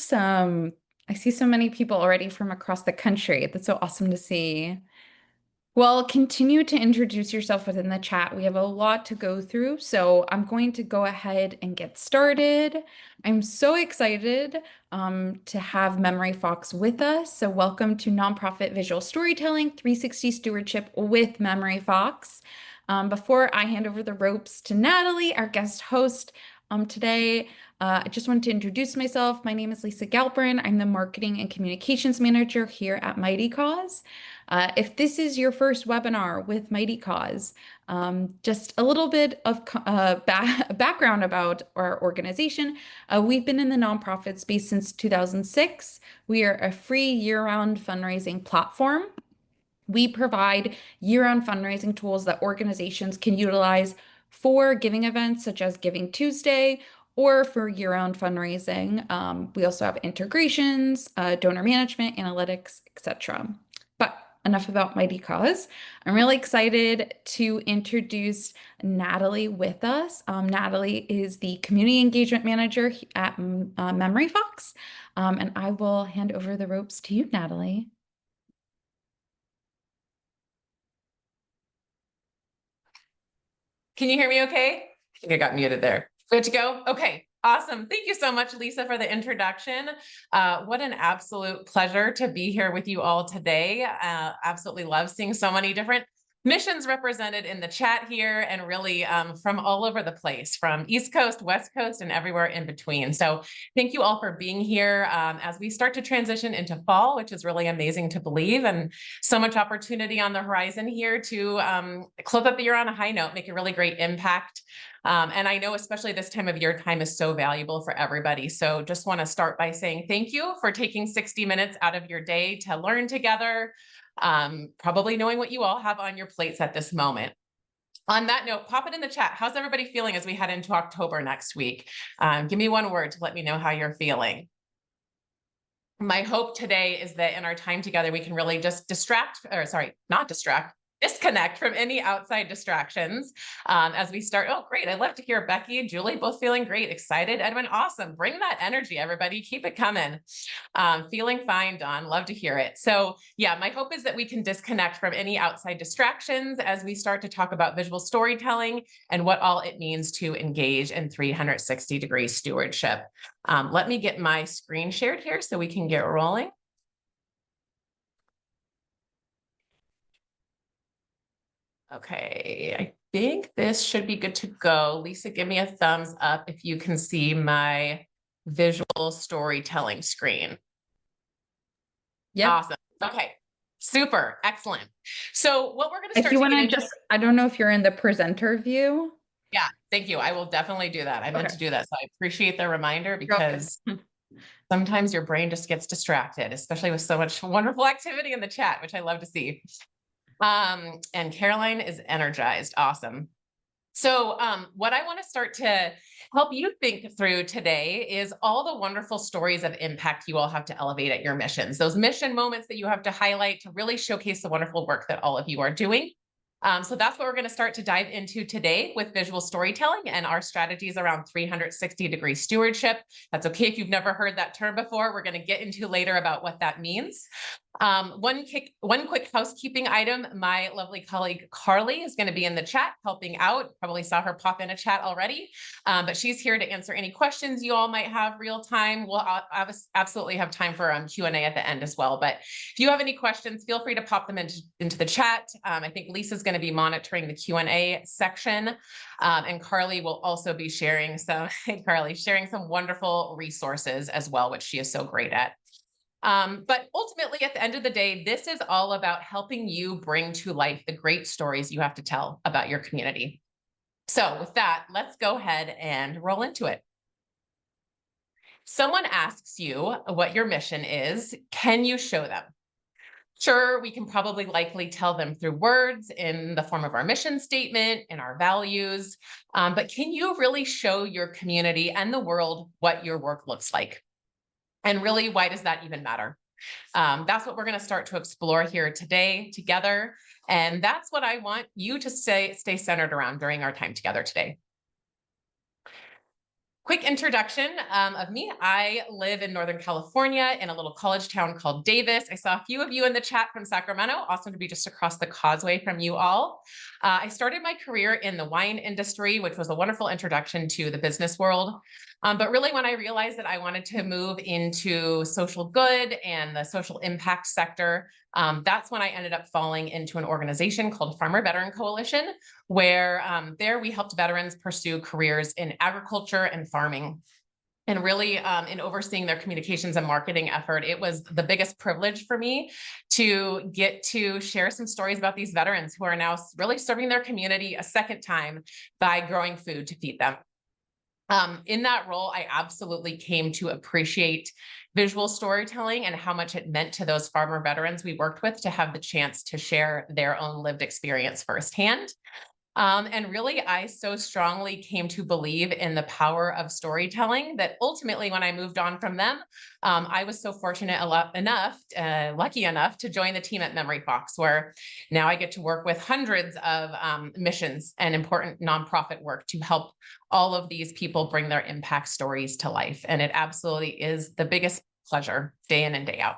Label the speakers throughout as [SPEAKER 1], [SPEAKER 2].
[SPEAKER 1] Awesome. I see so many people already from across the country. That's so awesome to see. Well, continue to introduce yourself within the chat. We have a lot to go through, so I'm going to go ahead and get started. I'm so excited to have MemoryFox with us. So welcome to Nonprofit Visual Storytelling 360 Stewardship with MemoryFox. Before I hand over the ropes to Natalie, our guest host today, I just wanted to introduce myself. My name is Lisa Galperin. I'm the Marketing and Communications Manager here at Mighty Cause. If this is your first webinar with Mighty Cause, just a little bit of background about our organization. We've been in the nonprofit space since 2006. We are a free year-round fundraising platform. We provide year-round fundraising tools that organizations can utilize for giving events such as Giving Tuesday or for year-round fundraising. We also have integrations, donor management, analytics, etc. But enough about Mighty Cause. I'm really excited to introduce Natalie with us. Natalie is the Community Engagement Manager at MemoryFox, and I will hand over the ropes to you, Natalie.
[SPEAKER 2] Can you hear me okay? I think I got muted there. Good to go? Okay, awesome. Thank you so much, Lisa, for the introduction. What an absolute pleasure to be here with you all today. Absolutely love seeing so many different missions represented in the chat here, and really from all over the place, from East Coast, West Coast, and everywhere in between. So thank you all for being here as we start to transition into fall, which is really amazing to believe, and so much opportunity on the horizon here to close up the year on a high note, make a really great impact. And I know especially this time of year, time is so valuable for everybody. So just want to start by saying thank you for taking 60 minutes out of your day to learn together, probably knowing what you all have on your plates at this moment. On that note, pop it in the chat. How's everybody feeling as we head into October next week? Give me one word to let me know how you're feeling. My hope today is that in our time together, we can really just disconnect from any outside distractions as we start. Oh, great. I love to hear Becky and Julie both feeling great, excited. Edwin, awesome. Bring that energy, everybody. Keep it coming. Feeling fine, Dawn. Love to hear it. So yeah, my hope is that we can disconnect from any outside distractions as we start to talk about visual storytelling and what all it means to engage in 360-degree stewardship. Let me get my screen shared here so we can get rolling. Okay, I think this should be good to go. Lisa, give me a thumbs up if you can see my visual storytelling screen.
[SPEAKER 1] Yep.
[SPEAKER 2] Awesome. Okay, super, excellent. So what we're going to start
[SPEAKER 1] if you want to just, I don't know if you're in the presenter view.
[SPEAKER 2] Yeah, thank you. I will definitely do that. I meant to do that. So I appreciate the reminder because sometimes your brain just gets distracted, especially with so much wonderful activity in the chat, which I love to see. And Caroline is energized. Awesome. So what I want to start to help you think through today is all the wonderful stories of impact you all have to elevate at your missions, those mission moments that you have to highlight to really showcase the wonderful work that all of you are doing. So that's what we're going to start to dive into today with visual storytelling and our strategies around 360-degree stewardship. That's okay if you've never heard that term before. We're going to get into later about what that means. One quick housekeeping item. My lovely colleague Carly is going to be in the chat helping out. Probably saw her pop in a chat already, but she's here to answer any questions you all might have real time. We'll absolutely have time for Q&A at the end as well. But if you have any questions, feel free to pop them into the chat. I think Lisa's going to be monitoring the Q&A section, and Carly will also be sharing some wonderful resources as well, which she is so great at. But ultimately, at the end of the day, this is all about helping you bring to life the great stories you have to tell about your community. So with that, let's go ahead and roll into it. Someone asks you what your mission is. Can you show them? Sure, we can probably likely tell them through words in the form of our mission statement and our values, but can you really show your community and the world what your work looks like? And really, why does that even matter? That's what we're going to start to explore here today together. And that's what I want you to stay centered around during our time together today. Quick introduction of me. I live in Northern California in a little college town called Davis. I saw a few of you in the chat from Sacramento. Awesome to be just across the causeway from you all. I started my career in the wine industry, which was a wonderful introduction to the business world. But really, when I realized that I wanted to move into social good and the social impact sector, that's when I ended up falling into an organization called Farmer Veteran Coalition, where there we helped veterans pursue careers in agriculture and farming. And really, in overseeing their communications and marketing effort, it was the biggest privilege for me to get to share some stories about these veterans who are now really serving their community a second time by growing food to feed them. In that role, I absolutely came to appreciate visual storytelling and how much it meant to those farmer veterans we worked with to have the chance to share their own lived experience firsthand. And really, I so strongly came to believe in the power of storytelling that ultimately, when I moved on from them, I was so lucky enough to join the team at MemoryFox, where now I get to work with hundreds of missions and important nonprofit work to help all of these people bring their impact stories to life. And it absolutely is the biggest pleasure day in and day out.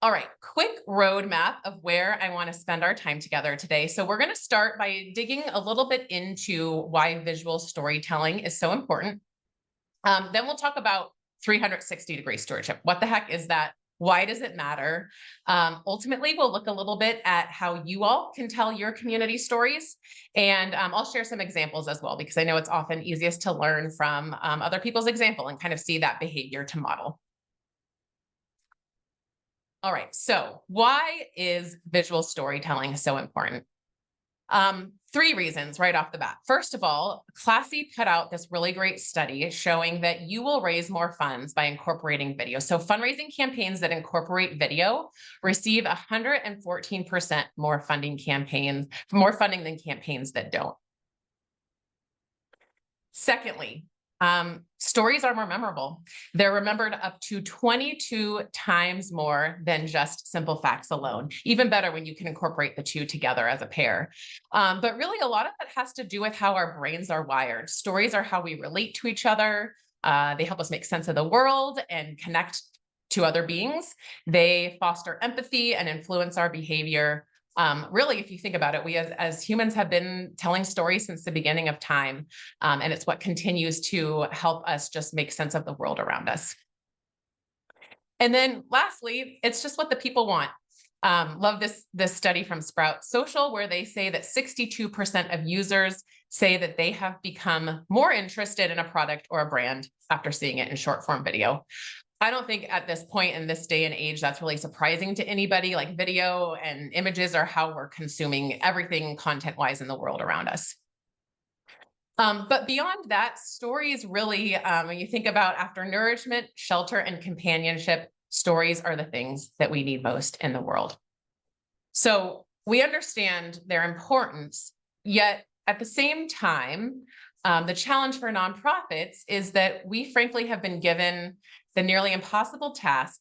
[SPEAKER 2] All right, quick roadmap of where I want to spend our time together today. So we're going to start by digging a little bit into why visual storytelling is so important. Then we'll talk about 360-degree stewardship. What the heck is that? Why does it matter? Ultimately, we'll look a little bit at how you all can tell your community stories. And I'll share some examples as well, because I know it's often easiest to learn from other people's example and kind of see that behavior to model. All right, so why is visual storytelling so important? Three reasons right off the bat. First of all, Classy put out this really great study showing that you will raise more funds by incorporating video. So fundraising campaigns that incorporate video receive 114% more funding than campaigns that don't. Secondly, stories are more memorable. They're remembered up to 22 times more than just simple facts alone. Even better when you can incorporate the two together as a pair. But really, a lot of that has to do with how our brains are wired. Stories are how we relate to each other. They help us make sense of the world and connect to other beings. They foster empathy and influence our behavior. Really, if you think about it, we as humans have been telling stories since the beginning of time, and it's what continues to help us just make sense of the world around us. And then lastly, it's just what the people want. Love this study from Sprout Social, where they say that 62% of users say that they have become more interested in a product or a brand after seeing it in short form video. I don't think at this point in this day and age, that's really surprising to anybody. Like, video and images are how we're consuming everything content-wise in the world around us. But beyond that, stories really, when you think about after nourishment, shelter, and companionship, stories are the things that we need most in the world. So we understand their importance, yet at the same time, the challenge for nonprofits is that we frankly have been given the nearly impossible task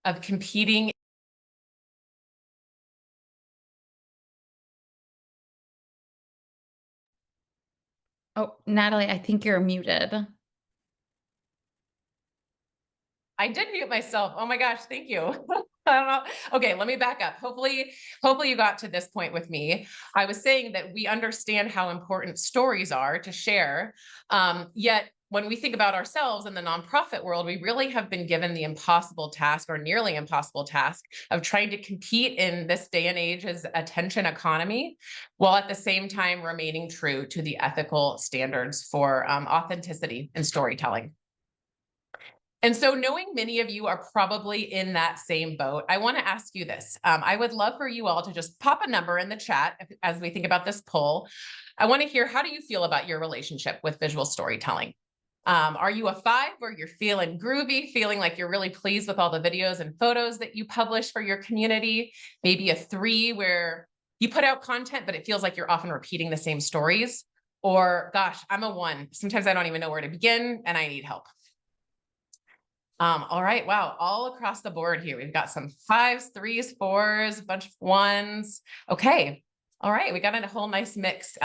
[SPEAKER 2] of competing.
[SPEAKER 1] Oh, Natalie, I think you're muted.
[SPEAKER 2] I did mute myself. Oh my gosh, thank you. I don't know. Okay, let me back up. Hopefully you got to this point with me. I was saying that we understand how important stories are to share, yet when we think about ourselves in the nonprofit world, we really have been given the impossible task, or nearly impossible task, of trying to compete in this day and age's attention economy, while at the same time remaining true to the ethical standards for authenticity and storytelling. And so, knowing many of you are probably in that same boat, I want to ask you this. I would love for you all to just pop a number in the chat as we think about this poll. I want to hear, how do you feel about your relationship with visual storytelling? Are you a 5 where you're feeling groovy, feeling like you're really pleased with all the videos and photos that you publish for your community? Maybe a 3 where you put out content, but it feels like you're often repeating the same stories? Or, gosh, I'm a 1. Sometimes I don't even know where to begin and I need help. All right, wow, all across the board here. We've got some 5s, 3s, 4s, a bunch of 1s. Okay, All right, we got a whole nice mix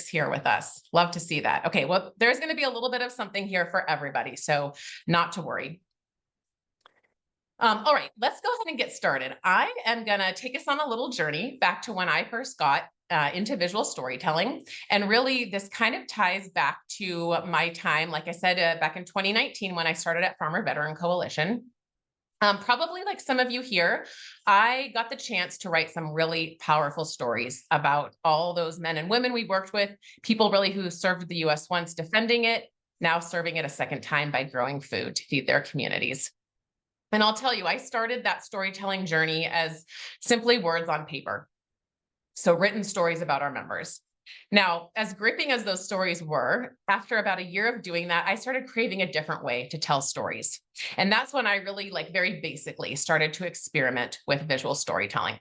[SPEAKER 2] here with us. Love to see that. Okay, well, there's going to be a little bit of something here for everybody, so not to worry. All right, let's go ahead and get started. I am going to take us on a little journey back to when I first got into visual storytelling. And really, this kind of ties back to my time, like I said, back in 2019 when I started at Farmer Veteran Coalition. Probably like some of you here, I got the chance to write some really powerful stories about all those men and women we worked with, people really who served the US once defending it, now serving it a second time by growing food to feed their communities. And I'll tell you, I started that storytelling journey as simply words on paper. So written stories about our members. Now, as gripping as those stories were, after about a year of doing that, I started craving a different way to tell stories. And that's when I really, like, very basically started to experiment with visual storytelling.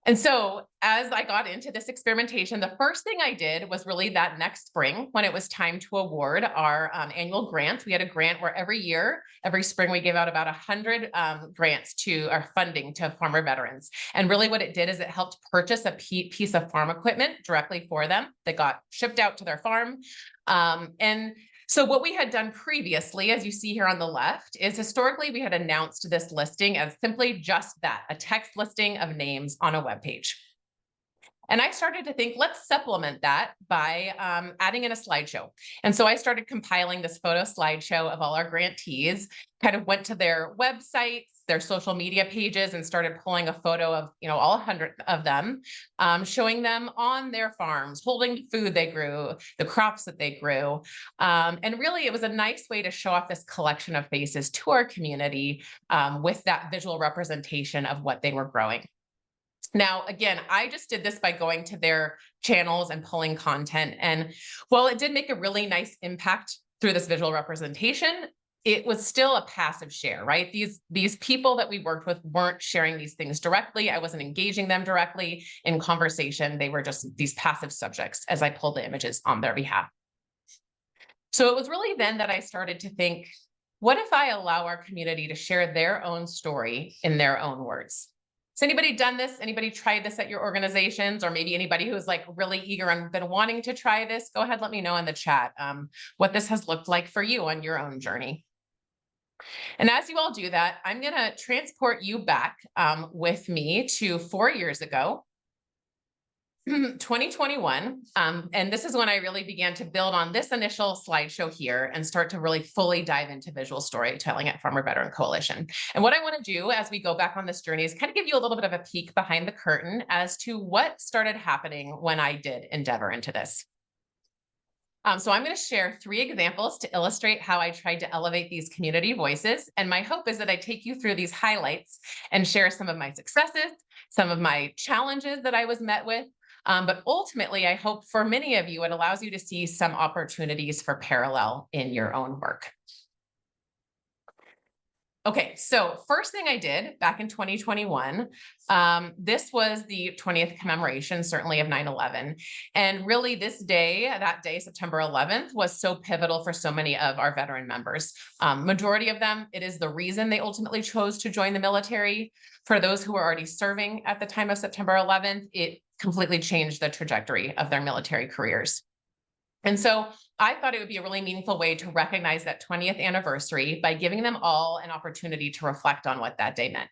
[SPEAKER 2] And so as I got into this experimentation, the first thing I did was really that next spring when it was time to award our annual grants. We had a grant where every year, every spring, we gave out about 100 grants to our funding to farmer veterans. And really what it did is it helped purchase a piece of farm equipment directly for them that got shipped out to their farm. And so what we had done previously, as you see here on the left, is historically we had announced this listing as simply just that, a text listing of names on a web page. And I started to think, let's supplement that by adding in a slideshow. And so I started compiling this photo slideshow of all our grantees, kind of went to their websites, their social media pages, and started pulling a photo of, all 100 of them, showing them on their farms, holding the food they grew, the crops that they grew. And really, it was a nice way to show off this collection of faces to our community with that visual representation of what they were growing. Now, again, I just did this by going to their channels and pulling content. And while it did make a really nice impact through this visual representation, it was still a passive share, right? These people that we worked with weren't sharing these things directly. I wasn't engaging them directly in conversation. They were just these passive subjects as I pulled the images on their behalf. So it was really then that I started to think, what if I allow our community to share their own story in their own words? Has anybody done this? Anybody tried this at your organizations, or maybe anybody who's like really eager and been wanting to try this? Go ahead, let me know in the chat what this has looked like for you on your own journey. And as you all do that, I'm going to transport you back with me to 4 years ago. 2021. And this is when I really began to build on this initial slideshow here and start to really fully dive into visual storytelling at Farmer Veteran Coalition. And what I want to do as we go back on this journey is kind of give you a little bit of a peek behind the curtain as to what started happening when I did endeavor into this. So I'm going to share 3 examples to illustrate how I tried to elevate these community voices. And my hope is that I take you through these highlights and share some of my successes, some of my challenges that I was met with. But ultimately, I hope for many of you, it allows you to see some opportunities for parallel in your own work. Okay, so first thing I did back in 2021, this was the 20th commemoration, certainly of 9/11. And really this day, that day, September 11th, was so pivotal for so many of our veteran members. Majority of them, it is the reason they ultimately chose to join the military. For those who were already serving at the time of September 11th, it completely changed the trajectory of their military careers. And so I thought it would be a really meaningful way to recognize that 20th anniversary by giving them all an opportunity to reflect on what that day meant.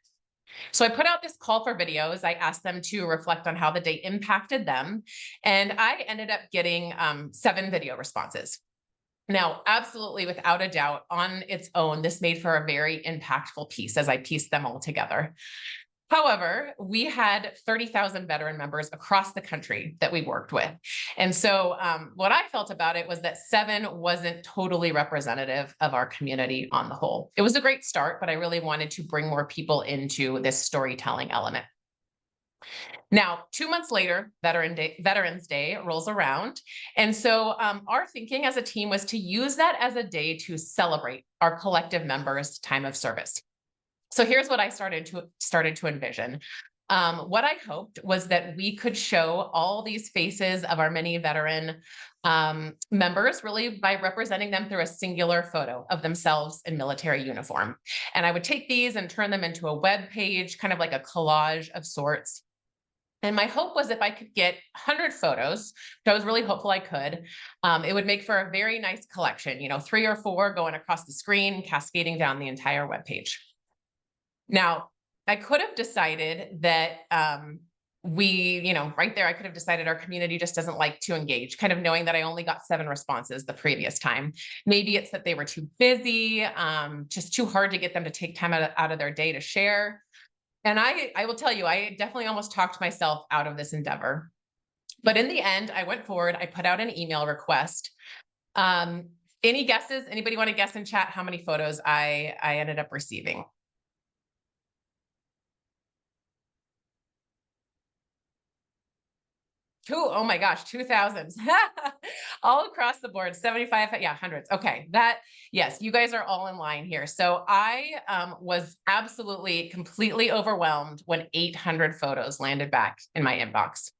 [SPEAKER 2] So I put out this call for videos. I asked them to reflect on how the day impacted them. And I ended up getting 7 video responses. Now, absolutely, without a doubt, on its own, this made for a very impactful piece as I pieced them all together. However, we had 30,000 veteran members across the country that we worked with. And so what I felt about it was that 7 wasn't totally representative of our community on the whole. It was a great start, but I really wanted to bring more people into this storytelling element. Now, 2 months later, Veterans Day rolls around. And so our thinking as a team was to use that as a day to celebrate our collective members' time of service. So here's what I started to envision. What I hoped was that we could show all these faces of our many veteran members really by representing them through a singular photo of themselves in military uniform. And I would take these and turn them into a web page, kind of like a collage of sorts. And my hope was if I could get 100 photos, which I was really hopeful I could, it would make for a very nice collection, 3 or 4 going across the screen, cascading down the entire webpage. Now, I could have decided that right there, I could have decided our community just doesn't like to engage, kind of knowing that I only got 7 responses the previous time. Maybe it's that they were too busy, just too hard to get them to take time out of their day to share. And I will tell you, I definitely almost talked myself out of this endeavor. But in the end, I went forward, I put out an email request. Any guesses? Anybody want to guess in chat how many photos I ended up receiving? Oh my gosh, 2000s. All across the board, 75, yeah, hundreds. Okay, yes, you guys are all in line here. So I was absolutely, completely overwhelmed when 800 photos landed back in my inbox.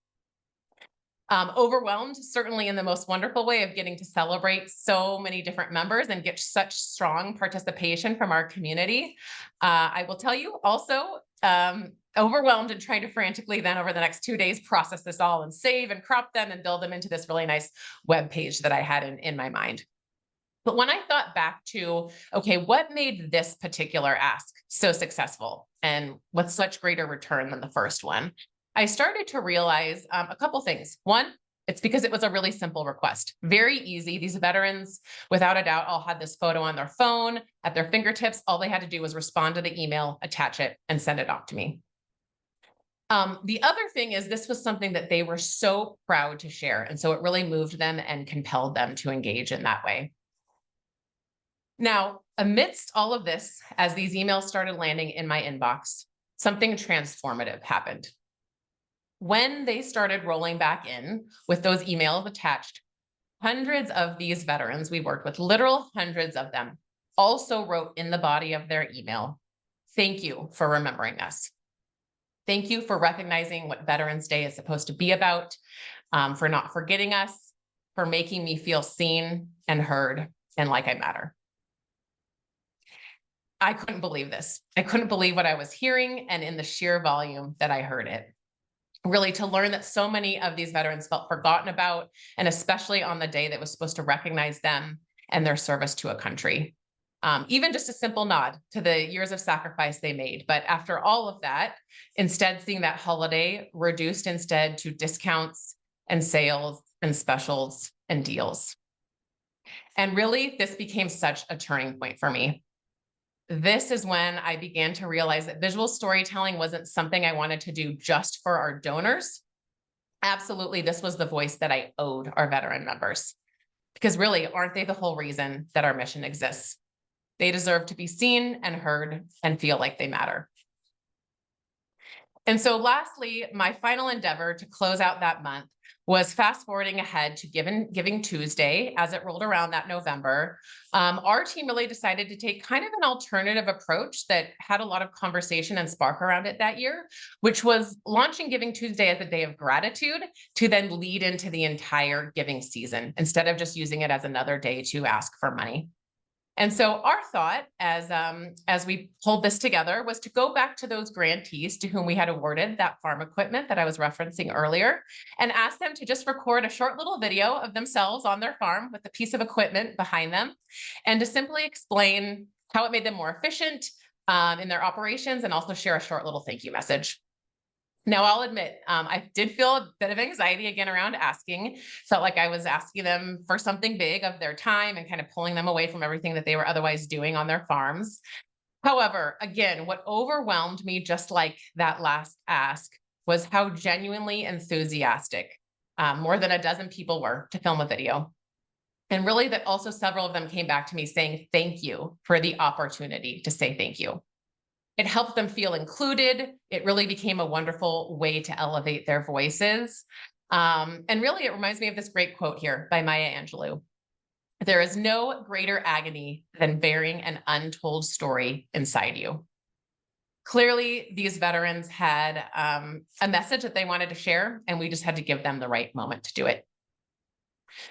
[SPEAKER 2] Overwhelmed, certainly in the most wonderful way of getting to celebrate so many different members and get such strong participation from our community. I will tell you also, overwhelmed and trying to frantically then over the next 2 days process this all and save and crop them and build them into this really nice web page that I had in my mind. But when I thought back to, okay, what made this particular ask so successful and with such greater return than the first one, I started to realize a couple things. One, it's because it was a really simple request, very easy. These veterans, without a doubt, all had this photo on their phone at their fingertips. All they had to do was respond to the email, attach it, and send it off to me. The other thing is this was something that they were so proud to share. And so it really moved them and compelled them to engage in that way. Now, amidst all of this, as these emails started landing in my inbox, something transformative happened. When they started rolling back in with those emails attached, hundreds of these veterans we worked with, literal hundreds of them, also wrote in the body of their email, "Thank you for remembering us. Thank you for recognizing what Veterans Day is supposed to be about, for not forgetting us, for making me feel seen and heard and like I matter." I couldn't believe this. I couldn't believe what I was hearing and in the sheer volume that I heard it. Really, to learn that so many of these veterans felt forgotten about, and especially on the day that was supposed to recognize them and their service to a country. Even just a simple nod to the years of sacrifice they made. But after all of that, instead seeing that holiday reduced instead to discounts and sales and specials and deals. And really, this became such a turning point for me. This is when I began to realize that visual storytelling wasn't something I wanted to do just for our donors. Absolutely, this was the voice that I owed our veteran members. Because really, aren't they the whole reason that our mission exists? They deserve to be seen and heard and feel like they matter. And so lastly, my final endeavor to close out that month was fast forwarding ahead to Giving Tuesday as it rolled around that November. Our team really decided to take kind of an alternative approach that had a lot of conversation and spark around it that year, which was launching Giving Tuesday as a day of gratitude to then lead into the entire giving season instead of just using it as another day to ask for money. And so our thought as we pulled this together was to go back to those grantees to whom we had awarded that farm equipment that I was referencing earlier and ask them to just record a short little video of themselves on their farm with a piece of equipment behind them and to simply explain how it made them more efficient in their operations and also share a short little thank you message. Now, I'll admit, I did feel a bit of anxiety again around asking. Felt like I was asking them for something big of their time and kind of pulling them away from everything that they were otherwise doing on their farms. However, again, what overwhelmed me, just like that last ask, was how genuinely enthusiastic more than a dozen people were to film a video. And really that also several of them came back to me saying, thank you for the opportunity to say thank you. It helped them feel included. It really became a wonderful way to elevate their voices. And really, it reminds me of this great quote here by Maya Angelou. "There is no greater agony than bearing an untold story inside you." Clearly, these veterans had a message that they wanted to share, and we just had to give them the right moment to do it.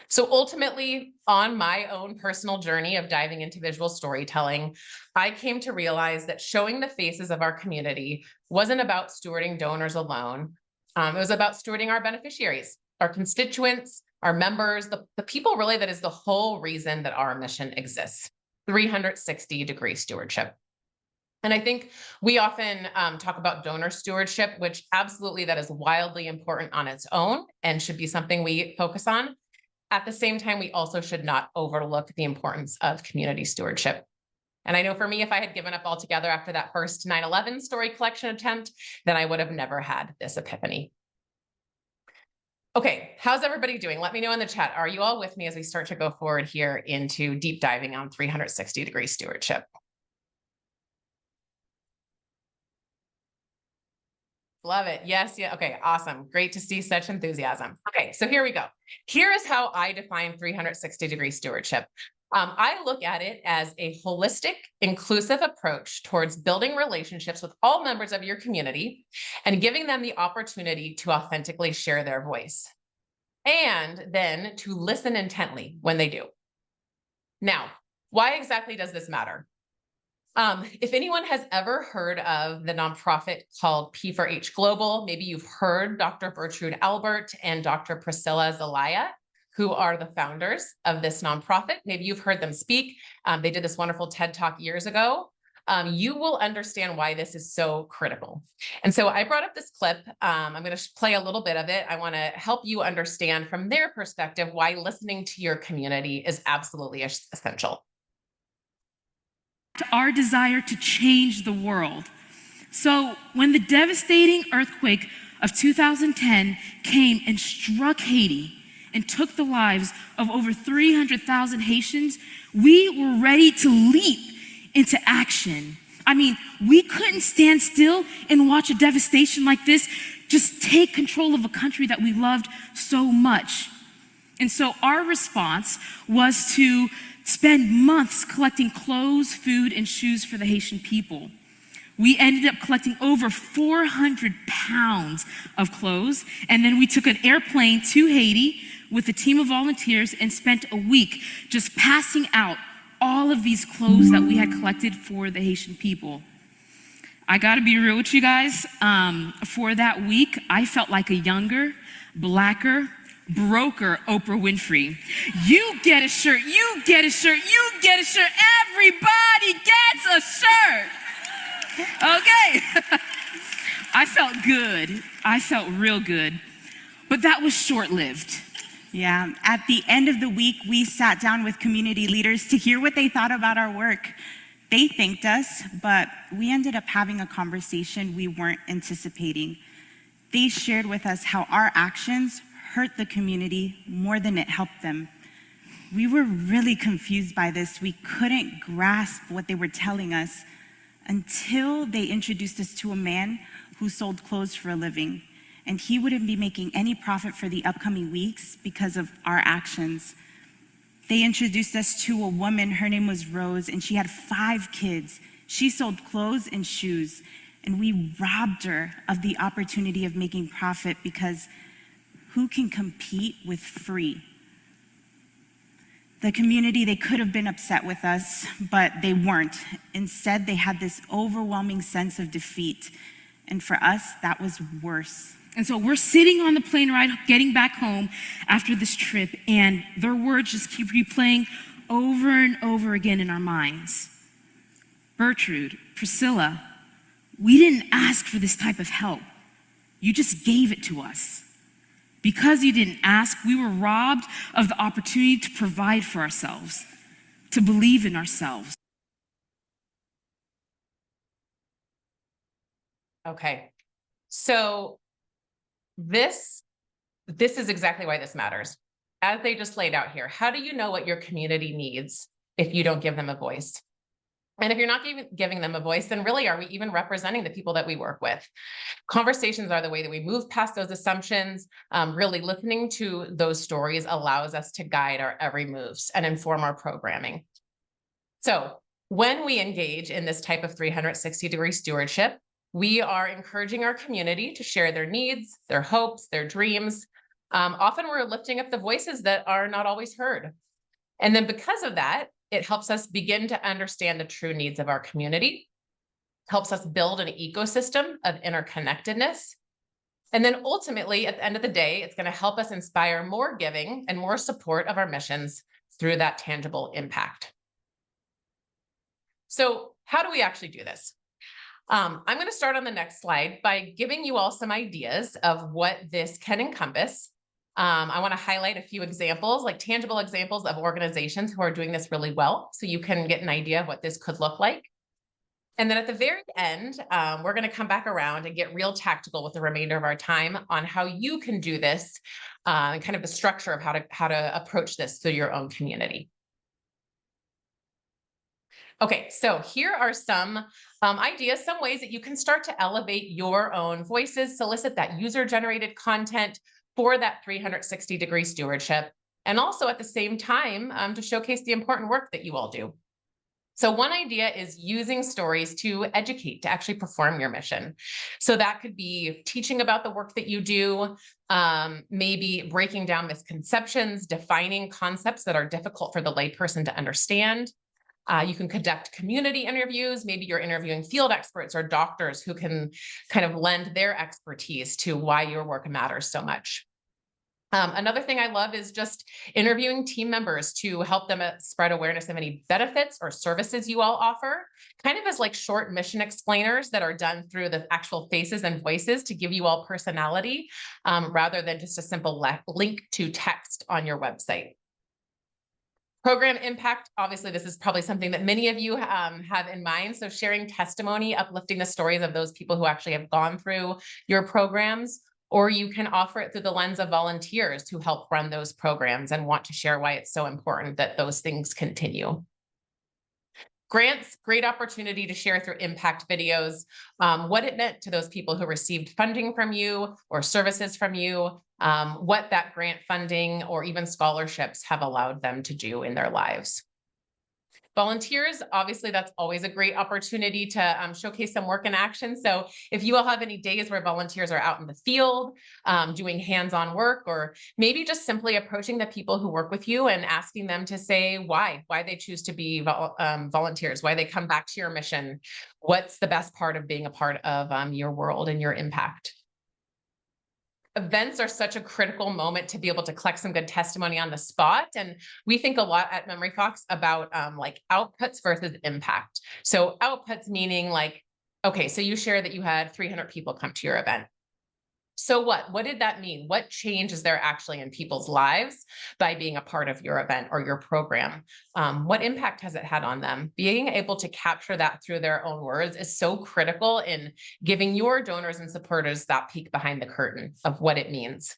[SPEAKER 2] So ultimately, on my own personal journey of diving into visual storytelling, I came to realize that showing the faces of our community wasn't about stewarding donors alone, It was about stewarding our beneficiaries, our constituents, our members, the people really that is the whole reason that our mission exists. 360-degree stewardship. And I think we often talk about donor stewardship, which absolutely that is wildly important on its own and should be something we focus on. At the same time, we also should not overlook the importance of community stewardship. And I know for me, if I had given up altogether after that first 9/11 story collection attempt, then I would have never had this epiphany. Okay, how's everybody doing? Let me know in the chat. Are you all with me as we start to go forward here into deep diving on 360-degree stewardship? Love it. Yes. Yeah. Okay. Awesome. Great to see such enthusiasm. Okay. So here we go. Here is how I define 360-degree stewardship. I look at it as a holistic, inclusive approach towards building relationships with all members of your community and giving them the opportunity to authentically share their voice and then to listen intently when they do. Now, why exactly does this matter? If anyone has ever heard of the nonprofit called P4H Global, maybe you've heard Dr. Bertrude Albert and Dr. Priscilla Zelaya, who are the founders of this nonprofit. Maybe you've heard them speak. They did this wonderful TED Talk years ago. You will understand why this is so critical. And so I brought up this clip. I'm going to play a little bit of it. I want to help you understand from their perspective why listening to your community is absolutely essential.
[SPEAKER 3] Our desire to change the world. So when the devastating earthquake of 2010 came and struck Haiti and took the lives of over 300,000 Haitians, we were ready to leap into action. I mean, we couldn't stand still and watch a devastation like this just take control of a country that we loved so much. And so our response was to spend months collecting clothes, food, and shoes for the Haitian people. We ended up collecting over 400 pounds of clothes, and then we took an airplane to Haiti with a team of volunteers and spent a week just passing out all of these clothes that we had collected for the Haitian people. I gotta be real with you guys, for that week, I felt like a younger, blacker, broker Oprah Winfrey. You get a shirt, you get a shirt, you get a shirt, everybody gets a shirt. Okay. I felt good. I felt real good. But that was short-lived.
[SPEAKER 4] Yeah, at the end of the week, we sat down with community leaders to hear what they thought about our work. They thanked us, but we ended up having a conversation we weren't anticipating. They shared with us how our actions hurt the community more than it helped them. We were really confused by this. We couldn't grasp what they were telling us until they introduced us to a man who sold clothes for a living. And he wouldn't be making any profit for the upcoming weeks because of our actions. They introduced us to a woman, her name was Rose, and she had 5 kids. She sold clothes and shoes, and we robbed her of the opportunity of making profit because who can compete with free? The community, they could have been upset with us, but they weren't. Instead, they had this overwhelming sense of defeat. And for us, that was worse.
[SPEAKER 3] And so we're sitting on the plane ride, getting back home after this trip, and their words just keep replaying over and over again in our minds. Bertrude, Priscilla, we didn't ask for this type of help. You just gave it to us. Because you didn't ask, we were robbed of the opportunity to provide for ourselves, to believe in ourselves.
[SPEAKER 2] Okay, so this is exactly why this matters. As they just laid out here, how do you know what your community needs if you don't give them a voice? And if you're not giving them a voice, then really, are we even representing the people that we work with? Conversations are the way that we move past those assumptions. Really listening to those stories allows us to guide our every moves and inform our programming. So when we engage in this type of 360-degree stewardship, we are encouraging our community to share their needs, their hopes, their dreams. Often we're lifting up the voices that are not always heard. And then because of that, it helps us begin to understand the true needs of our community, helps us build an ecosystem of interconnectedness, And then ultimately, at the end of the day, it's going to help us inspire more giving and more support of our missions through that tangible impact. So how do we actually do this? I'm going to start on the next slide by giving you all some ideas of what this can encompass. I want to highlight a few examples, like tangible examples of organizations who are doing this really well, so you can get an idea of what this could look like. And then at the very end, we're going to come back around and get real tactical with the remainder of our time on how you can do this, and kind of the structure of how to approach this through your own community. Okay, so here are some ideas, some ways that you can start to elevate your own voices, solicit that user-generated content for that 360-degree stewardship, and also at the same time to showcase the important work that you all do. So one idea is using stories to educate, to actually perform your mission. So that could be teaching about the work that you do, maybe breaking down misconceptions, defining concepts that are difficult for the layperson to understand. You can conduct community interviews. Maybe you're interviewing field experts or doctors who can kind of lend their expertise to why your work matters so much. Another thing I love is just interviewing team members to help them spread awareness of any benefits or services you all offer, kind of as like short mission explainers that are done through the actual faces and voices to give you all personality, rather than just a simple link to text on your website. Program impact, obviously, this is probably something that many of you have in mind. So sharing testimony, uplifting the stories of those people who actually have gone through your programs, or you can offer it through the lens of volunteers who help run those programs and want to share why it's so important that those things continue. Grants, great opportunity to share through impact videos, what it meant to those people who received funding from you or services from you, what that grant funding or even scholarships have allowed them to do in their lives. Volunteers, obviously, that's always a great opportunity to showcase some work in action. So if you all have any days where volunteers are out in the field doing hands-on work, or maybe just simply approaching the people who work with you and asking them to say why they choose to be volunteers, why they come back to your mission, what's the best part of being a part of your world and your impact. Events are such a critical moment to be able to collect some good testimony on the spot. And we think a lot at MemoryFox about like outputs versus impact. So outputs meaning like, okay, so you share that you had 300 people come to your event. So what did that mean? What change is there actually in people's lives by being a part of your event or your program? What impact has it had on them? Being able to capture that through their own words is so critical in giving your donors and supporters that peek behind the curtain of what it means.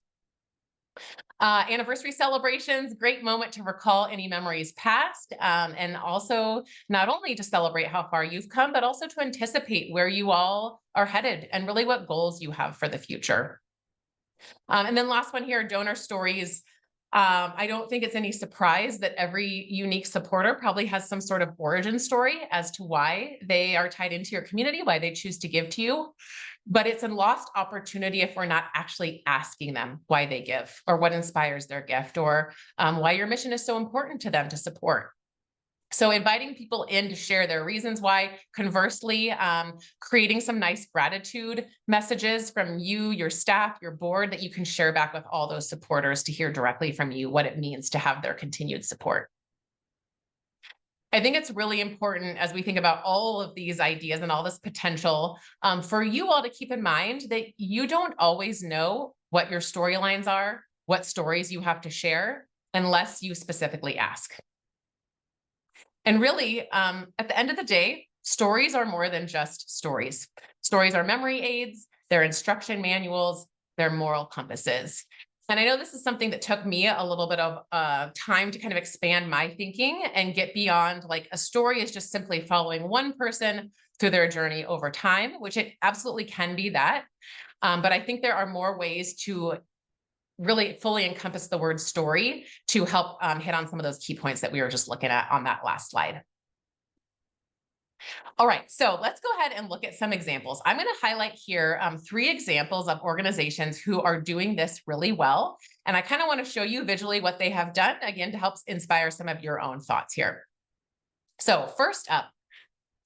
[SPEAKER 2] Anniversary celebrations, great moment to recall any memories past, and also not only to celebrate how far you've come, but also to anticipate where you all are headed and really what goals you have for the future. And then last one here, donor stories. I don't think it's any surprise that every unique supporter probably has some sort of origin story as to why they are tied into your community, why they choose to give to you. But it's a lost opportunity if we're not actually asking them why they give or what inspires their gift, or why your mission is so important to them to support. So inviting people in to share their reasons why, conversely, creating some nice gratitude messages from you, your staff, your board that you can share back with all those supporters to hear directly from you what it means to have their continued support. I think it's really important as we think about all of these ideas and all this potential for you all to keep in mind that you don't always know what your storylines are, what stories you have to share, unless you specifically ask. And really, at the end of the day, stories are more than just stories. Stories are memory aids, they're instruction manuals, they're moral compasses. And I know this is something that took me a little bit of time to kind of expand my thinking and get beyond like a story is just simply following one person through their journey over time, which it absolutely can be that. But I think there are more ways to really fully encompass the word story to help hit on some of those key points that we were just looking at on that last slide. All right, so let's go ahead and look at some examples. I'm going to highlight here 3 examples of organizations who are doing this really well. And I kind of want to show you visually what they have done, again, to help inspire some of your own thoughts here. So first up,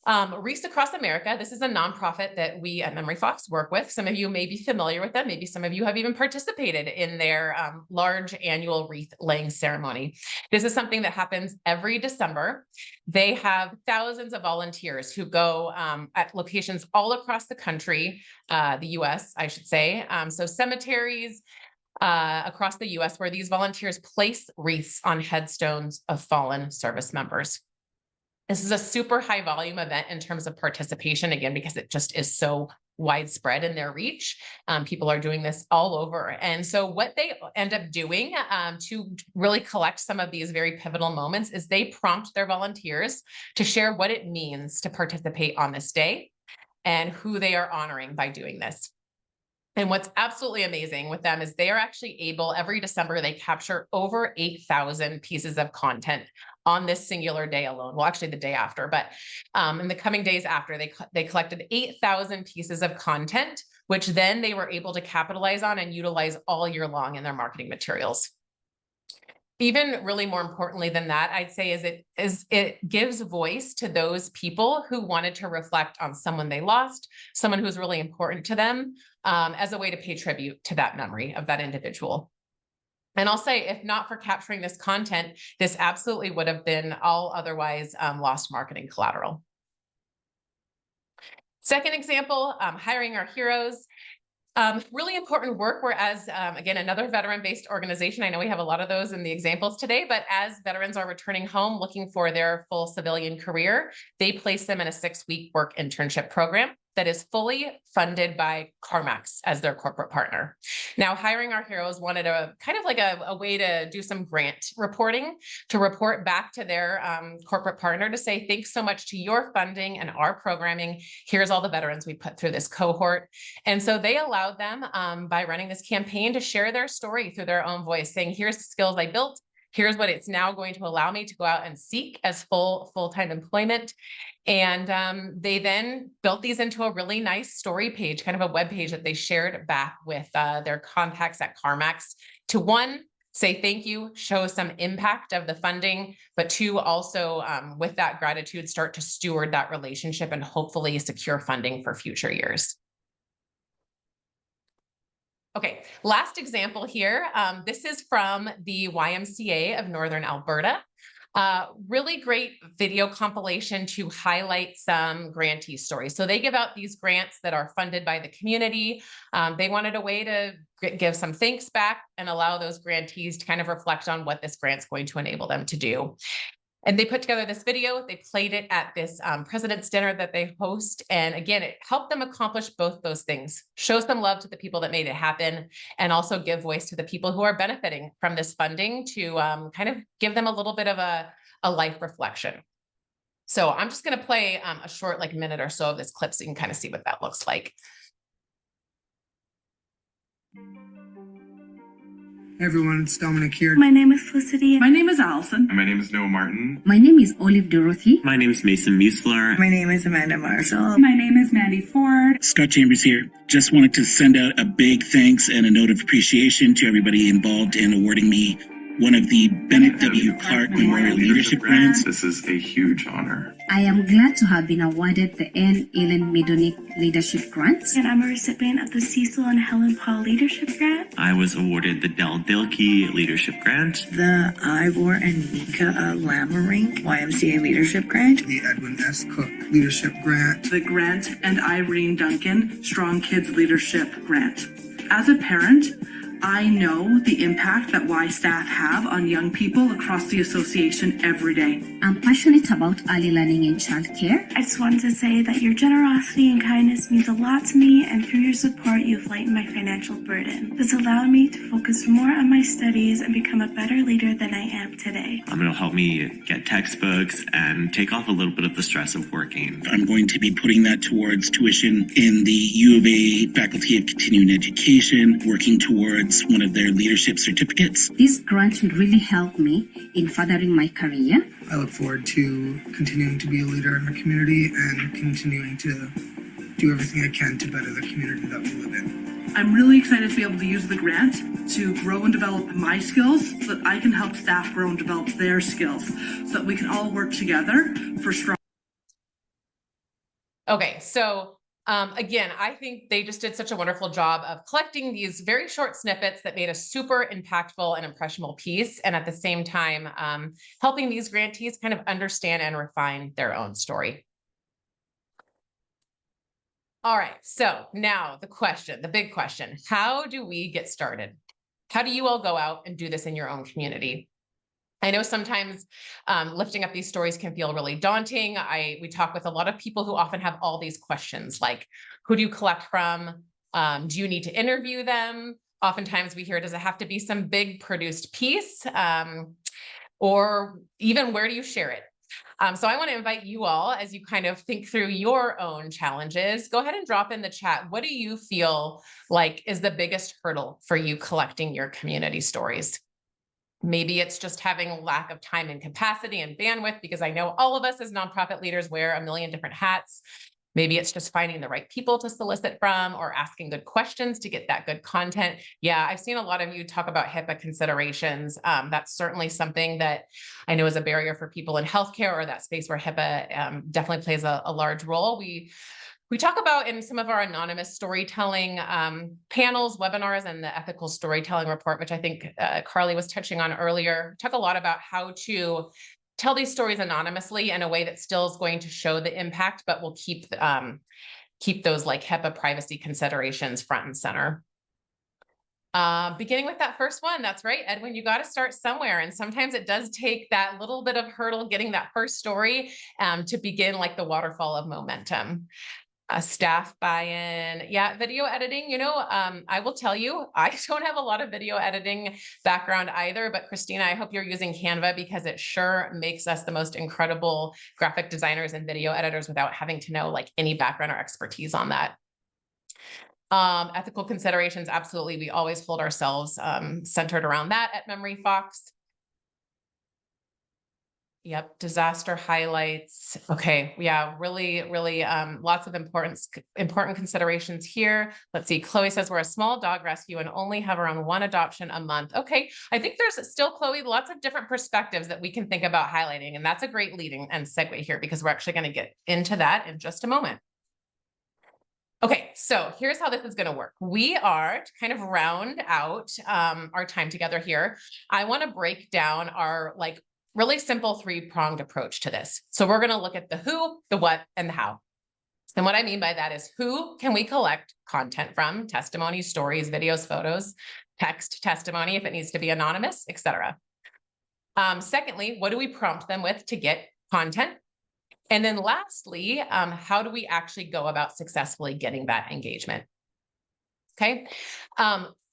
[SPEAKER 2] Wreaths Across America, this is a nonprofit that we at MemoryFox work with. Some of you may be familiar with them. Maybe some of you have even participated in their large annual wreath laying ceremony. This is something that happens every December. They have thousands of volunteers who go at locations all across the country, the US, I should say. So cemeteries across the US where these volunteers place wreaths on headstones of fallen service members. This is a super high volume event in terms of participation, again, because it just is so widespread in their reach. People are doing this all over. And so what they end up doing to really collect some of these very pivotal moments is they prompt their volunteers to share what it means to participate on this day and who they are honoring by doing this. And what's absolutely amazing with them is they are actually able, every December, they capture over 8,000 pieces of content on this singular day alone. Well, actually the day after, but in the coming days after, they collected 8,000 pieces of content, which then they were able to capitalize on and utilize all year long in their marketing materials. Even really more importantly than that, I'd say it gives voice to those people who wanted to reflect on someone they lost, someone who's really important to them, as a way to pay tribute to that memory of that individual. And I'll say, if not for capturing this content, this absolutely would have been all otherwise lost marketing collateral. Second example, hiring our heroes. Really important work, whereas, again, another veteran-based organization, I know we have a lot of those in the examples today, but as veterans are returning home looking for their full civilian career, they place them in a 6-week work internship program that is fully funded by CarMax as their corporate partner. Now, Hiring Our Heroes wanted a kind of like a way to do some grant reporting, to report back to their corporate partner to say, thanks so much to your funding and our programming. Here's all the veterans we put through this cohort. And so they allowed them by running this campaign to share their story through their own voice, saying, here's the skills I built. Here's what it's now going to allow me to go out and seek as full-time employment. And they then built these into a really nice story page, kind of a web page that they shared back with their contacts at CarMax to, one, say thank you, show some impact of the funding, but two, also with that gratitude, start to steward that relationship and hopefully secure funding for future years. Okay, last example here. This is from the YMCA of Northern Alberta. Really great video compilation to highlight some grantee stories. So they give out these grants that are funded by the community. They wanted a way to give some thanks back and allow those grantees to kind of reflect on what this grant's going to enable them to do. And they put together this video. They played it at this President's Dinner that they host. And again, it helped them accomplish both those things, show some love to the people that made it happen, and also give voice to the people who are benefiting from this funding to kind of give them a little bit of a life reflection. So I'm just going to play a short, like, minute or so of this clip so you can kind of see what that looks like.
[SPEAKER 5] Hey everyone, it's Dominic here.
[SPEAKER 6] My name is Felicity.
[SPEAKER 7] My name is Allison.
[SPEAKER 8] My name is Noah Martin.
[SPEAKER 9] My name is Olive Dorothy.
[SPEAKER 10] My name is Mason Musler.
[SPEAKER 6] My name is Amanda Marshall.
[SPEAKER 7] My name is Mandy Ford.
[SPEAKER 11] Scott Chambers here. Just wanted to send out a big thanks and a note of appreciation to everybody involved in awarding me one of the Bennett W. Clark Memorial Leadership Grants.
[SPEAKER 8] This is a huge honor.
[SPEAKER 9] I am glad to have been awarded the Anne Ellen Midonick Leadership Grant.
[SPEAKER 6] And I'm a recipient of the Cecil and Helen Paul Leadership Grant.
[SPEAKER 10] I was awarded the Del Dilkey Leadership Grant.
[SPEAKER 12] The Ivor and Mika Lamarink YMCA Leadership Grant.
[SPEAKER 5] The Edwin S. Cook Leadership Grant.
[SPEAKER 7] The Grant and Irene Duncan Strong Kids Leadership Grant. As a parent, I know the impact that Y staff have on young people across the association every day.
[SPEAKER 9] I'm passionate about early learning and childcare.
[SPEAKER 6] I just wanted to say that your generosity and kindness means a lot to me, and through your support, you've lightened my financial burden. This allowed me to focus more on my studies and become a better leader than I am today.
[SPEAKER 10] It'll help me get textbooks and take off a little bit of the stress of working.
[SPEAKER 11] I'm going to be putting that towards tuition in the U of A Faculty of Continuing Education, working towards one of their leadership certificates.
[SPEAKER 9] This grant will really help me in furthering my career.
[SPEAKER 5] I look forward to continuing to be a leader in the community and continuing to do everything I can to better the community that we live in.
[SPEAKER 7] I'm really excited to be able to use the grant to grow and develop my skills so that I can help staff grow and develop their skills so that we can all work together for strong.
[SPEAKER 2] Okay, so again, I think they just did such a wonderful job of collecting these very short snippets that made a super impactful and impressionable piece, and at the same time, helping these grantees kind of understand and refine their own story. All right, so now the big question, how do we get started? How do you all go out and do this in your own community? I know sometimes lifting up these stories can feel really daunting. We talk with a lot of people who often have all these questions like, who do you collect from? Do you need to interview them? Oftentimes we hear, does it have to be some big produced piece? Or even where do you share it? So I want to invite you all, as you kind of think through your own challenges, go ahead and drop in the chat. What do you feel like is the biggest hurdle for you collecting your community stories? Maybe it's just having a lack of time and capacity and bandwidth, because I know all of us as nonprofit leaders wear a million different hats. Maybe it's just finding the right people to solicit from or asking good questions to get that good content. Yeah, I've seen a lot of you talk about HIPAA considerations. That's certainly something that I know is a barrier for people in healthcare, or that space where HIPAA definitely plays a large role. We talk about in some of our anonymous storytelling panels, webinars, and the ethical storytelling report, which I think Carly was touching on earlier, talk a lot about how to tell these stories anonymously in a way that still is going to show the impact, but will keep those like HIPAA privacy considerations front and center. Beginning with that first one, that's right, Edwin, you got to start somewhere. And sometimes it does take that little bit of hurdle getting that first story to begin like the waterfall of momentum. Staff buy-in. Yeah, video editing, I will tell you, I don't have a lot of video editing background either, but Christina, I hope you're using Canva, because it sure makes us the most incredible graphic designers and video editors without having to know like any background or expertise on that. Ethical considerations, absolutely. We always hold ourselves centered around that at MemoryFox. Yep, disaster highlights. Okay, yeah, really, really lots of important considerations here. Let's see, Chloe says we're a small dog rescue and only have around one adoption a month. Okay, I think there's still, Chloe, lots of different perspectives that we can think about highlighting, and that's a great leading and segue here, because we're actually gonna get into that in just a moment. Okay, so here's how this is going to work. We are to kind of round out our time together here. I want to break down our like really simple three-pronged approach to this. So we're going to look at the who, the what, and the how. And what I mean by that is, who can we collect content from? Testimonies, stories, videos, photos, text, testimony, if it needs to be anonymous, etc. Secondly, what do we prompt them with to get content? And then lastly, how do we actually go about successfully getting that engagement? Okay.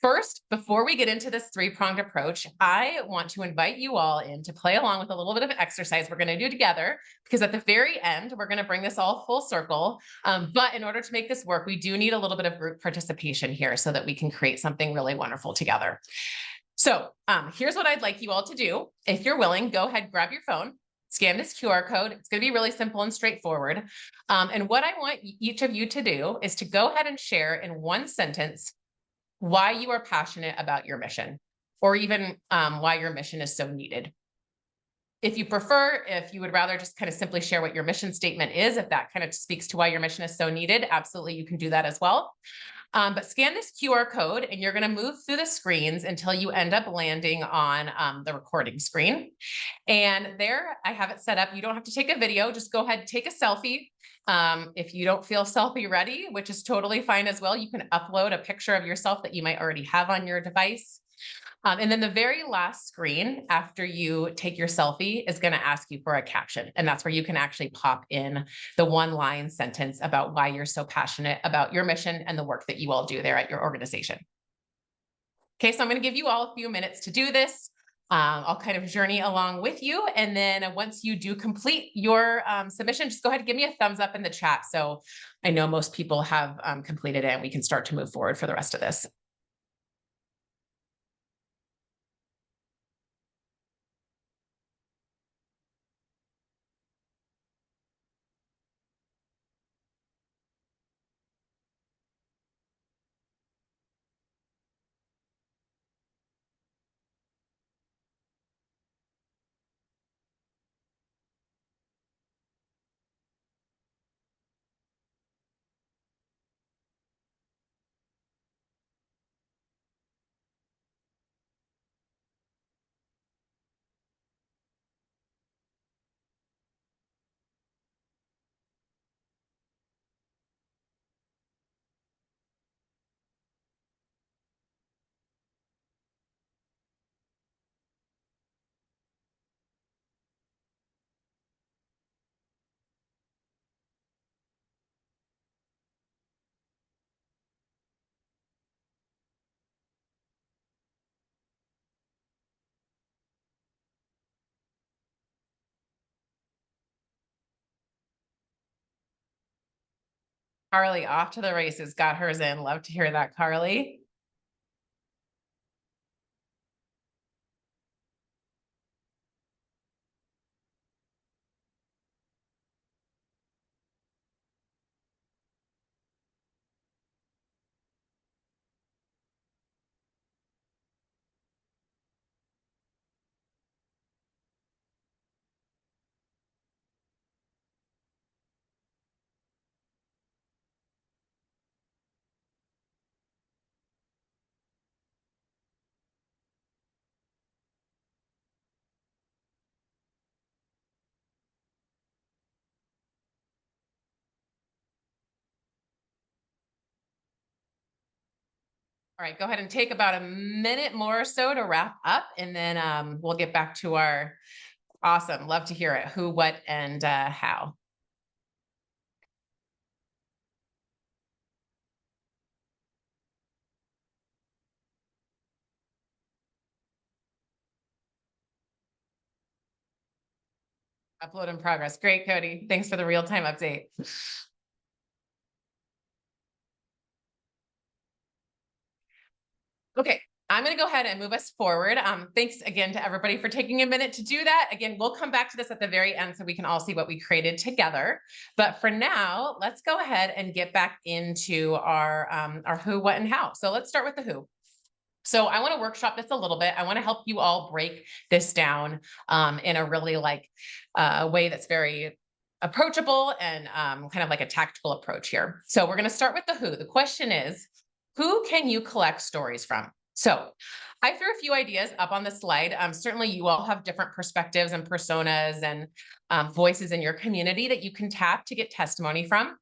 [SPEAKER 2] First, before we get into this three-pronged approach, I want to invite you all in to play along with a little bit of an exercise we're going to do together, because at the very end, we're going to bring this all full circle. But in order to make this work, we do need a little bit of group participation here so that we can create something really wonderful together. So here's what I'd like you all to do. If you're willing, go ahead, grab your phone. Scan this QR code. It's going to be really simple and straightforward. And what I want each of you to do is to go ahead and share in one sentence why you are passionate about your mission, or even why your mission is so needed. If you prefer, if you would rather just kind of simply share what your mission statement is, if that kind of speaks to why your mission is so needed, absolutely, you can do that as well. But scan this QR code and you're going to move through the screens until you end up landing on the recording screen. And there I have it set up. You don't have to take a video, just go ahead, take a selfie. If you don't feel selfie ready, which is totally fine as well, you can upload a picture of yourself that you might already have on your device. And then the very last screen after you take your selfie is going to ask you for a caption. And that's where you can actually pop in the one-line sentence about why you're so passionate about your mission and the work that you all do there at your organization. Okay, so I'm going to give you all a few minutes to do this. I'll kind of journey along with you. And then once you do complete your submission, just go ahead and give me a thumbs up in the chat. So I know most people have completed it and we can start to move forward for the rest of this. Carly off to the races, got hers in. Love to hear that, Carly. All right, go ahead and take about a minute more or so to wrap up, and then we'll get back to our awesome. Love to hear it. Who, what, and how. Upload in progress. Great, Cody. Thanks for the real-time update. Okay, I'm going to go ahead and move us forward. Thanks again to everybody for taking a minute to do that. Again, we'll come back to this at the very end so we can all see what we created together. But for now, let's go ahead and get back into our who, what, and how. So let's start with the who. So I want to workshop this a little bit. I want to help you all break this down in a really way that's very approachable and kind of like a tactical approach here. So we're going to start with the who. The question is, who can you collect stories from? So I threw a few ideas up on the slide. Certainly you all have different perspectives and personas and voices in your community that you can tap to get testimony from.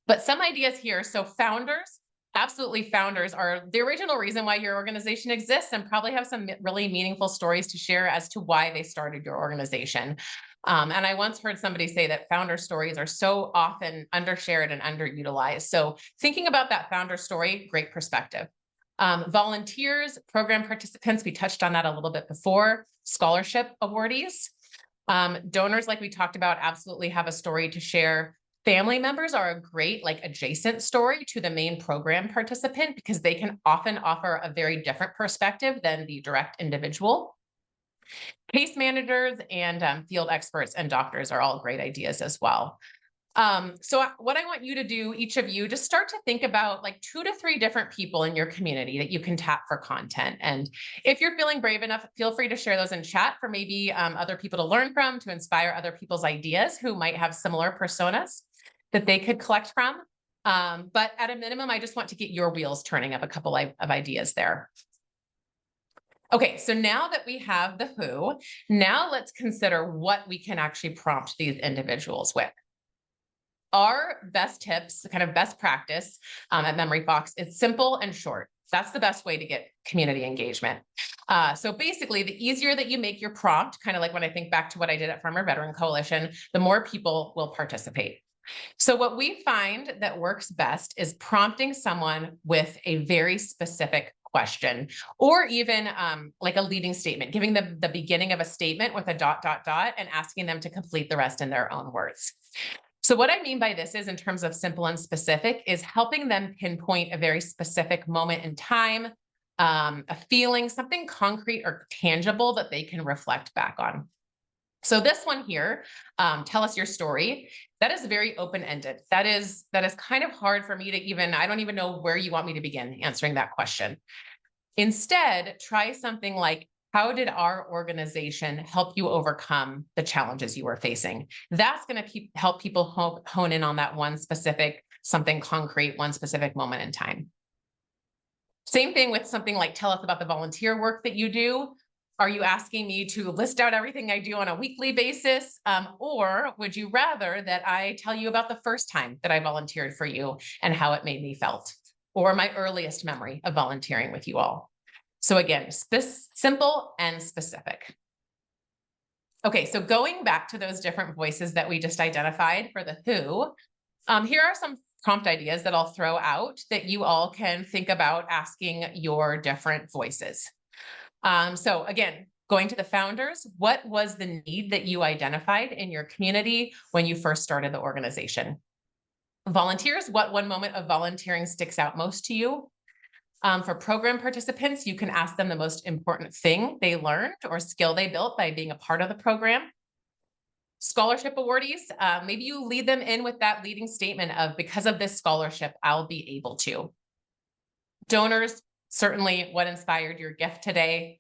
[SPEAKER 2] But some ideas here. So founders, absolutely, founders are the original reason why your organization exists and probably have some really meaningful stories to share as to why they started your organization. And I once heard somebody say that founder stories are so often undershared and underutilized. So thinking about that founder story, great perspective. Volunteers, program participants, we touched on that a little bit before. Scholarship awardees. Donors, like we talked about, absolutely have a story to share. Family members are a great adjacent story to the main program participant because they can often offer a very different perspective than the direct individual. Case managers and field experts and doctors are all great ideas as well. So what I want you to do, each of you, just start to think about 2 to 3 different people in your community that you can tap for content. And if you're feeling brave enough, feel free to share those in chat for maybe other people to learn from, to inspire other people's ideas who might have similar personas that they could collect from. But at a minimum, I just want to get your wheels turning of a couple of ideas there. Okay, so now that we have the who, now let's consider what we can actually prompt these individuals with. Our best tips, kind of best practice at MemoryFox, is simple and short. That's the best way to get community engagement. So basically, the easier that you make your prompt, kind of like when I think back to what I did at Farmer Veteran Coalition, the more people will participate. So what we find that works best is prompting someone with a very specific question, or even like a leading statement, giving them the beginning of a statement with a ... and asking them to complete the rest in their own words. So what I mean by this is, in terms of simple and specific, is helping them pinpoint a very specific moment in time, a feeling, something concrete or tangible that they can reflect back on. So this one here, tell us your story. That is very open-ended. That is kind of hard for me to even, I don't even know where you want me to begin answering that question. Instead, try something like, how did our organization help you overcome the challenges you were facing? That's going to help people hone in on that one specific, something concrete, one specific moment in time. Same thing with something like, tell us about the volunteer work that you do. Are you asking me to list out everything I do on a weekly basis? Or would you rather that I tell you about the first time that I volunteered for you and how it made me felt, or my earliest memory of volunteering with you all? So again, simple and specific. Okay, so going back to those different voices that we just identified for the who, here are some prompt ideas that I'll throw out that you all can think about asking your different voices. So again, going to the founders, what was the need that you identified in your community when you first started the organization? Volunteers, what one moment of volunteering sticks out most to you? For program participants, you can ask them the most important thing they learned or skill they built by being a part of the program. Scholarship awardees, maybe you lead them in with that leading statement of, because of this scholarship, I'll be able to. Donors, certainly what inspired your gift today.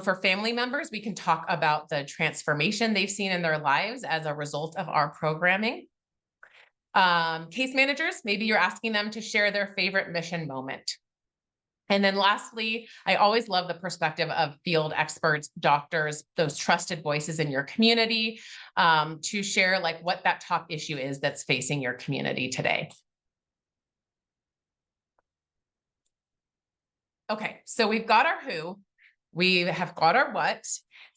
[SPEAKER 2] For family members, we can talk about the transformation they've seen in their lives as a result of our programming. Case managers, maybe you're asking them to share their favorite mission moment. And then lastly, I always love the perspective of field experts, doctors, those trusted voices in your community, to share like what that top issue is that's facing your community today. Okay, so we've got our who, we have got our what.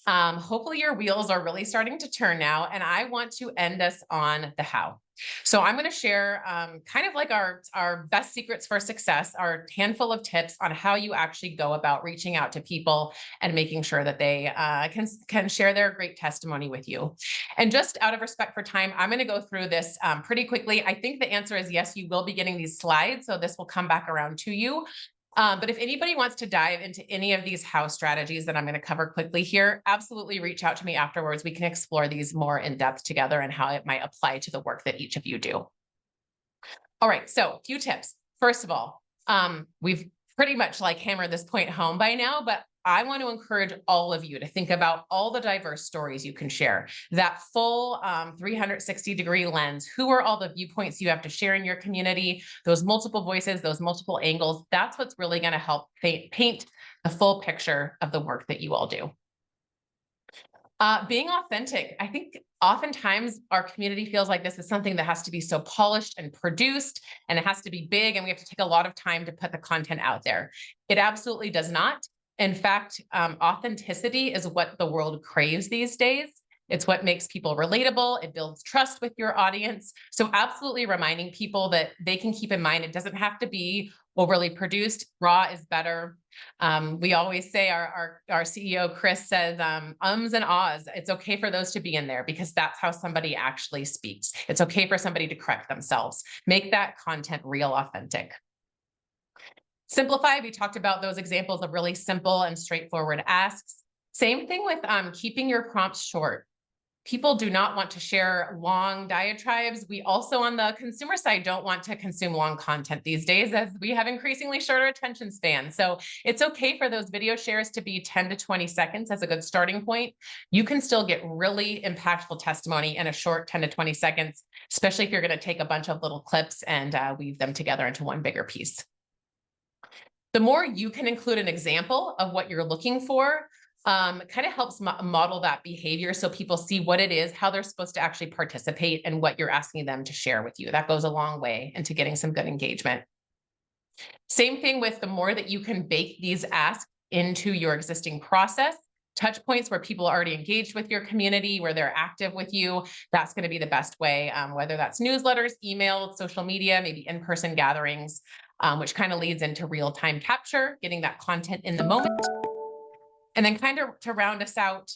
[SPEAKER 2] Hopefully your wheels are really starting to turn now, and I want to end us on the how. So I'm going to share kind of like our best secrets for success, our handful of tips on how you actually go about reaching out to people and making sure that they can share their great testimony with you. And just out of respect for time, I'm going to go through this pretty quickly. I think the answer is yes, you will be getting these slides, so this will come back around to you. But if anybody wants to dive into any of these how strategies that I'm going to cover quickly here, absolutely reach out to me afterwards. We can explore these more in depth together and how it might apply to the work that each of you do. All right, so a few tips. First of all, we've pretty much like hammered this point home by now, but I want to encourage all of you to think about all the diverse stories you can share, that full 360-degree lens. Who are all the viewpoints you have to share in your community? Those multiple voices, those multiple angles, that's what's really going to help paint the full picture of the work that you all do. Being authentic. I think oftentimes our community feels like this is something that has to be so polished and produced, and it has to be big, and we have to take a lot of time to put the content out there. It absolutely does not. In fact, authenticity is what the world craves these days. It's what makes people relatable. It builds trust with your audience. So absolutely reminding people that they can keep in mind, it doesn't have to be overly produced. Raw is better. We always say, our CEO, Chris, says, ums and ahs. It's okay for those to be in there because that's how somebody actually speaks. It's okay for somebody to correct themselves. Make that content real, authentic. Simplify, we talked about those examples of really simple and straightforward asks. Same thing with keeping your prompts short. People do not want to share long diatribes. We also on the consumer side don't want to consume long content these days as we have increasingly shorter attention spans. So it's okay for those video shares to be 10 to 20 seconds as a good starting point. You can still get really impactful testimony in a short 10 to 20 seconds, especially if you're going to take a bunch of little clips and weave them together into one bigger piece. The more you can include an example of what you're looking for, kind of helps model that behavior so people see what it is, how they're supposed to actually participate, and what you're asking them to share with you. That goes a long way into getting some good engagement. Same thing with the more that you can bake these asks into your existing process, touch points where people are already engaged with your community, where they're active with you, that's going to be the best way, whether that's newsletters, email, social media, maybe in-person gatherings. Which kind of leads into real-time capture, getting that content in the moment. And then kind of to round us out,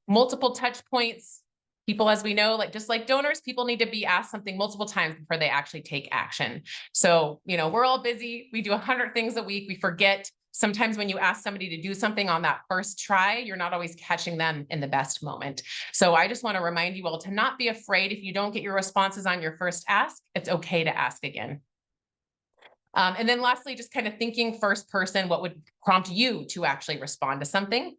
[SPEAKER 2] multiple touch points. People, as we know, just like donors, people need to be asked something multiple times before they actually take action. So, we're all busy. We do 100 things a week. We forget. Sometimes when you ask somebody to do something on that first try, you're not always catching them in the best moment. So I just want to remind you all to not be afraid if you don't get your responses on your first ask. It's okay to ask again. And then lastly, just kind of thinking first person, what would prompt you to actually respond to something?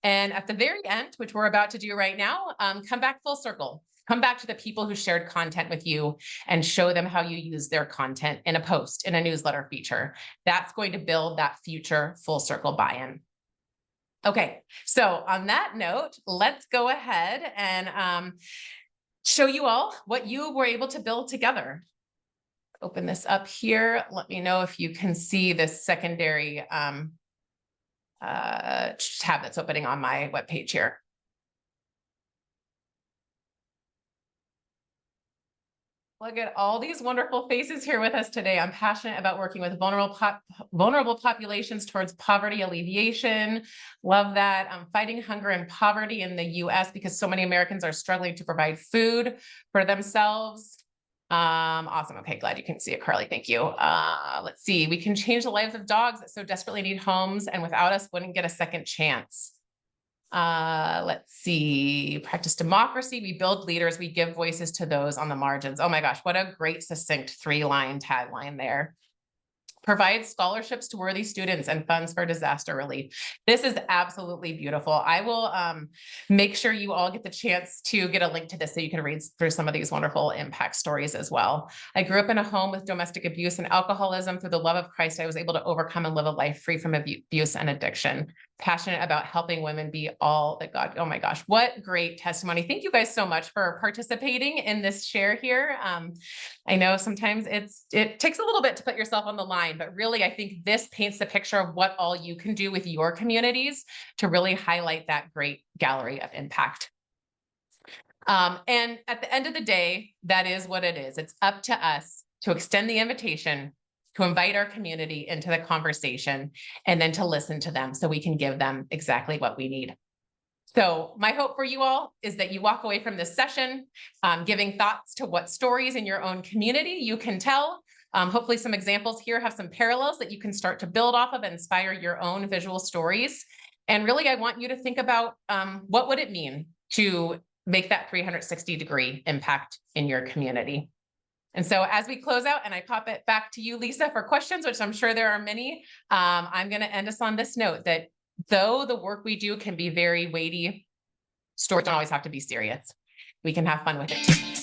[SPEAKER 2] And at the very end, which we're about to do right now, come back full circle. Come back to the people who shared content with you and show them how you use their content in a post, in a newsletter feature. That's going to build that future full circle buy-in. Okay, so on that note, let's go ahead and show you all what you were able to build together. Open this up here. Let me know if you can see this secondary tab that's opening on my webpage here. Look at all these wonderful faces here with us today. I'm passionate about working with vulnerable populations towards poverty alleviation. Love that. I'm fighting hunger and poverty in the US because so many Americans are struggling to provide food for themselves. Awesome. Okay, glad you can see it, Carly. Thank you. Let's see. We can change the lives of dogs that so desperately need homes and without us wouldn't get a second chance. Let's see. Practice democracy. We build leaders. We give voices to those on the margins. Oh my gosh, what a great succinct 3-line tagline there. Provide scholarships to worthy students and funds for disaster relief. This is absolutely beautiful. I will make sure you all get the chance to get a link to this so you can read through some of these wonderful impact stories as well. I grew up in a home with domestic abuse and alcoholism. Through the love of Christ, I was able to overcome and live a life free from abuse and addiction. Passionate about helping women be all that God. Oh my gosh, what great testimony. Thank you guys so much for participating in this share here. I know sometimes it takes a little bit to put yourself on the line, but really I think this paints the picture of what all you can do with your communities to really highlight that great gallery of impact. And at the end of the day, that is what it is. It's up to us to extend the invitation, to invite our community into the conversation, and then to listen to them so we can give them exactly what we need. So my hope for you all is that you walk away from this session giving thoughts to what stories in your own community you can tell. Hopefully some examples here have some parallels that you can start to build off of and inspire your own visual stories. And really, I want you to think about what would it mean to make that 360-degree impact in your community. And so as we close out and I pop it back to you, Lisa, for questions, which I'm sure there are many, I'm going to end us on this note that though the work we do can be very weighty, stories don't always have to be serious. We can have fun with it too.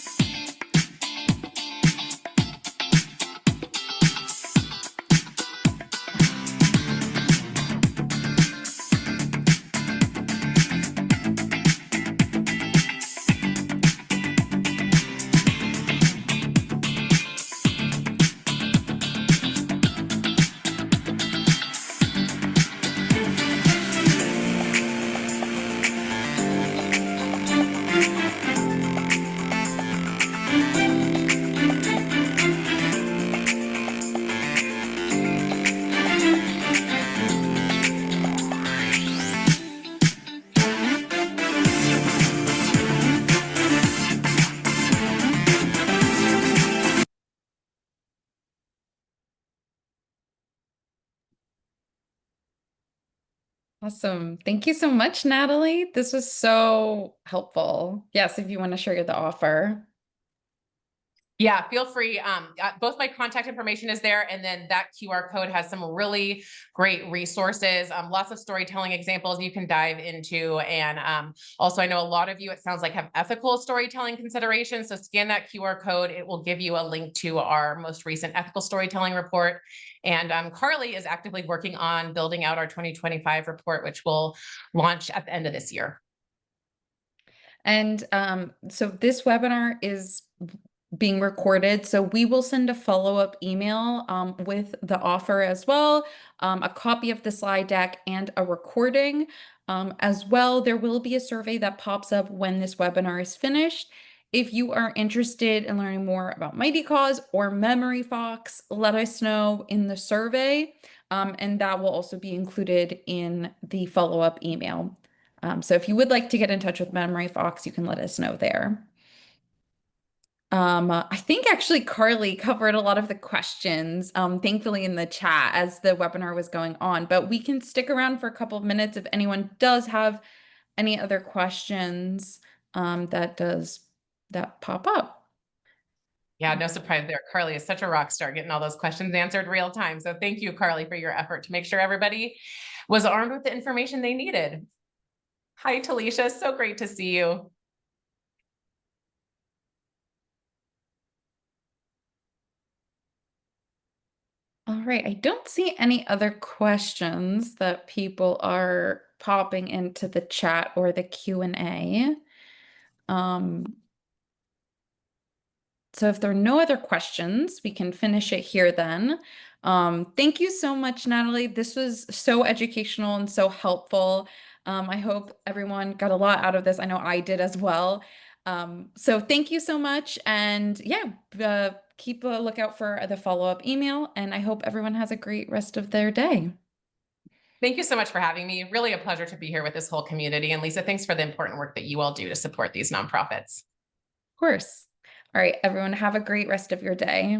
[SPEAKER 1] Awesome. Thank you so much, Natalie. This was so helpful. Yes, if you want to share the offer.
[SPEAKER 2] Yeah, feel free. Both my contact information is there, and then that QR code has some really great resources, lots of storytelling examples you can dive into. And also, I know a lot of you, it sounds like, have ethical storytelling considerations. So scan that QR code. It will give you a link to our most recent ethical storytelling report. And Carly is actively working on building out our 2025 report, which will launch at the end of this year.
[SPEAKER 1] And so this webinar is being recorded. So we will send a follow-up email with the offer as well, a copy of the slide deck and a recording. As well, there will be a survey that pops up when this webinar is finished. If you are interested in learning more about Mighty Cause or MemoryFox, let us know in the survey, and that will also be included in the follow-up email. So if you would like to get in touch with MemoryFox, you can let us know there. I think actually Carly covered a lot of the questions, thankfully in the chat as the webinar was going on, but we can stick around for a couple of minutes if anyone does have any other questions that pop up.
[SPEAKER 2] Yeah, no surprise there. Carly is such a rock star getting all those questions answered real time. So thank you, Carly, for your effort to make sure everybody was armed with the information they needed. Hi, Talisha. So great to see you.
[SPEAKER 1] All right, I don't see any other questions that people are popping into the chat or the Q&A. So if there are no other questions, we can finish it here then. Thank you so much, Natalie. This was so educational and so helpful. I hope everyone got a lot out of this. I know I did as well. So thank you so much. And yeah, keep a lookout for the follow-up email. And I hope everyone has a great rest of their day.
[SPEAKER 2] Thank you so much for having me. Really a pleasure to be here with this whole community. And Lisa, thanks for the important work that you all do to support these nonprofits.
[SPEAKER 1] Of course. All right, everyone, have a great rest of your day.